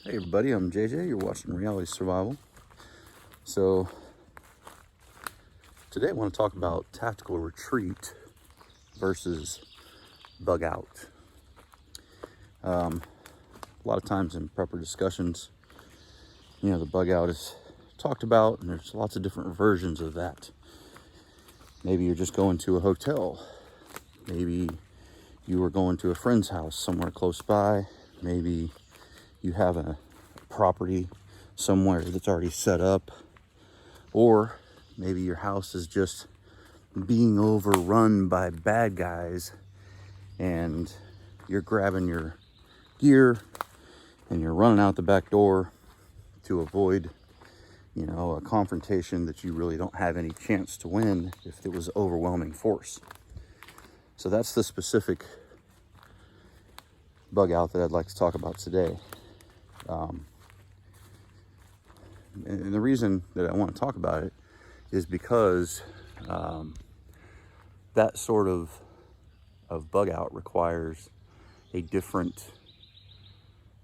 Hey everybody, I'm JJ. You're watching Reality Survival. So today I want to talk about tactical retreat versus bug out. A lot of times in prepper discussions, the bug out is talked about, and there's lots of different versions of that. Maybe you're just going to a hotel. Maybe you are going to a friend's house somewhere close by. Maybe you have a property somewhere that's already set up, or maybe your house is just being overrun by bad guys and you're grabbing your gear and you're running out the back door to avoid a confrontation that you really don't have any chance to win if it was overwhelming force. So that's the specific bug out that I'd like to talk about today. And the reason that I want to talk about it is because that sort of bug out requires a different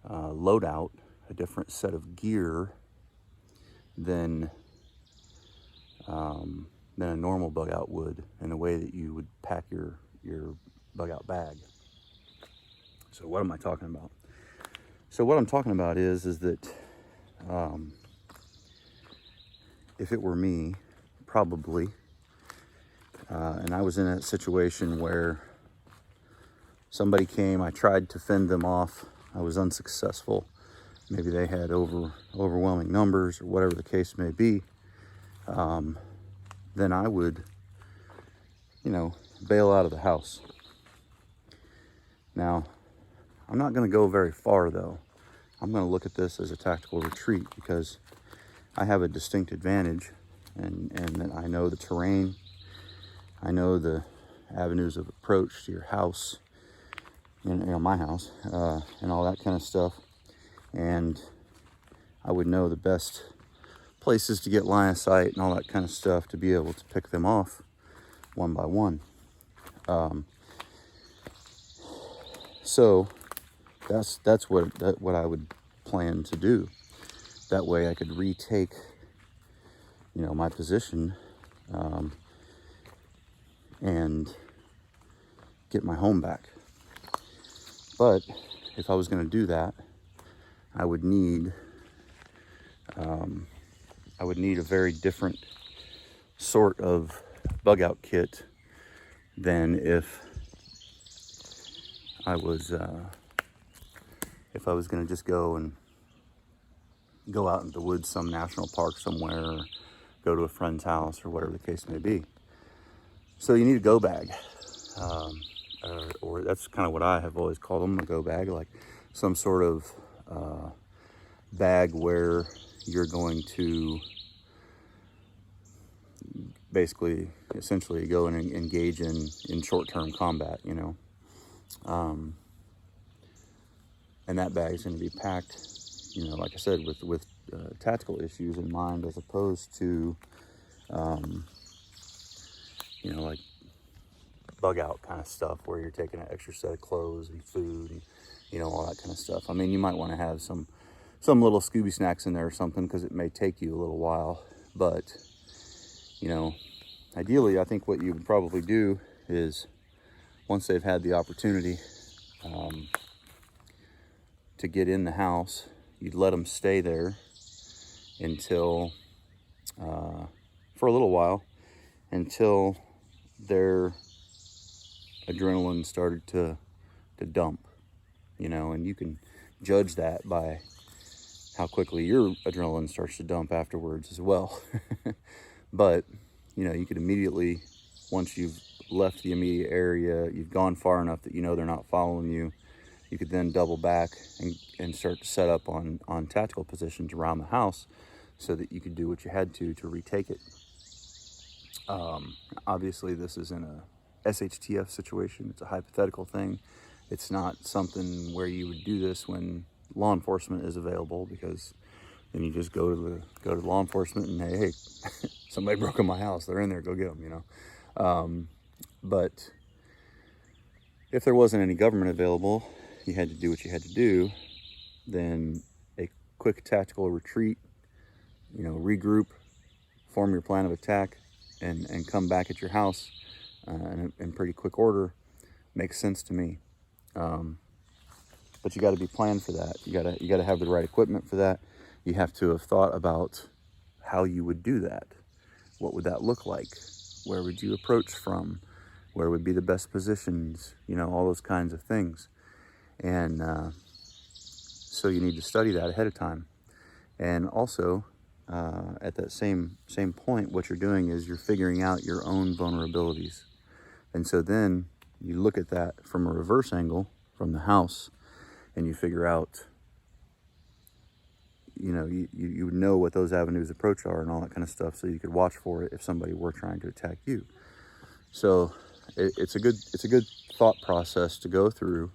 loadout, a different set of gear than a normal bug out would, in the way that you would pack your bug out bag. So what am I talking about? So what I'm talking about is that if it were me, probably, and I was in a situation where somebody came, I tried to fend them off, I was unsuccessful. Maybe they had overwhelming numbers or whatever the case may be. Then I would, bail out of the house. Now, I'm not going to go very far though. I'm going to look at this as a tactical retreat because I have a distinct advantage, and that I know the terrain, I know the avenues of approach to your house, my house, and all that kind of stuff. And I would know the best places to get line of sight and all that kind of stuff to be able to pick them off one by one. So that's what I would plan to do. That way I could retake, my position, and get my home back. But if I was going to do that, I would need a very different sort of bug out kit than if I was going to just go out into the woods, some national park somewhere, or go to a friend's house, or whatever the case may be. So you need a go bag, or that's kind of what I have always called them, a go bag, like some sort of bag where you're going to basically, essentially go and engage in short-term combat, and that bag is going to be packed, like I said, with tactical issues in mind, as opposed to, like bug out kind of stuff where you're taking an extra set of clothes and food and, all that kind of stuff. I mean, you might want to have some little Scooby snacks in there or something, because it may take you a little while. But, ideally, I think what you would probably do is, once they've had the opportunity to get in the house, you'd let them stay there until, for a little while, until their adrenaline started to dump, and you can judge that by how quickly your adrenaline starts to dump afterwards as well. But, you could immediately, once you've left the immediate area, you've gone far enough that they're not following you, you could then double back and start to set up on tactical positions around the house so that you could do what you had to retake it. Obviously, this isn't a SHTF situation. It's a hypothetical thing. It's not something where you would do this when law enforcement is available, because then you just go to law enforcement and hey, somebody broke in my house. They're in there. Go get them. But if there wasn't any government available, you had to do what you had to do. Then a quick tactical retreat, regroup, form your plan of attack, and come back at your house in pretty quick order makes sense to me. But you got to be planned for that. You got to have the right equipment for that. You have to have thought about how you would do that. What would that look like? Where would you approach from? Where would be the best positions? All those kinds of things. And so you need to study that ahead of time. And also, at that same point, what you're doing is you're figuring out your own vulnerabilities. And so then you look at that from a reverse angle, from the house, and you figure out, you would know what those avenues of approach are and all that kind of stuff, so you could watch for it if somebody were trying to attack you. So it's a good thought process to go through,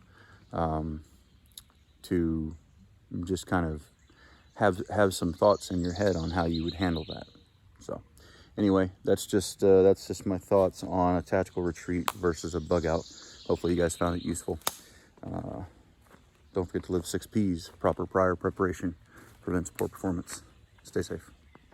to just kind of have some thoughts in your head on how you would handle that. So anyway, that's just my thoughts on a tactical retreat versus a bug out. Hopefully you guys found it useful. Don't forget to live 6 P's. Proper prior preparation prevents poor performance. Stay safe.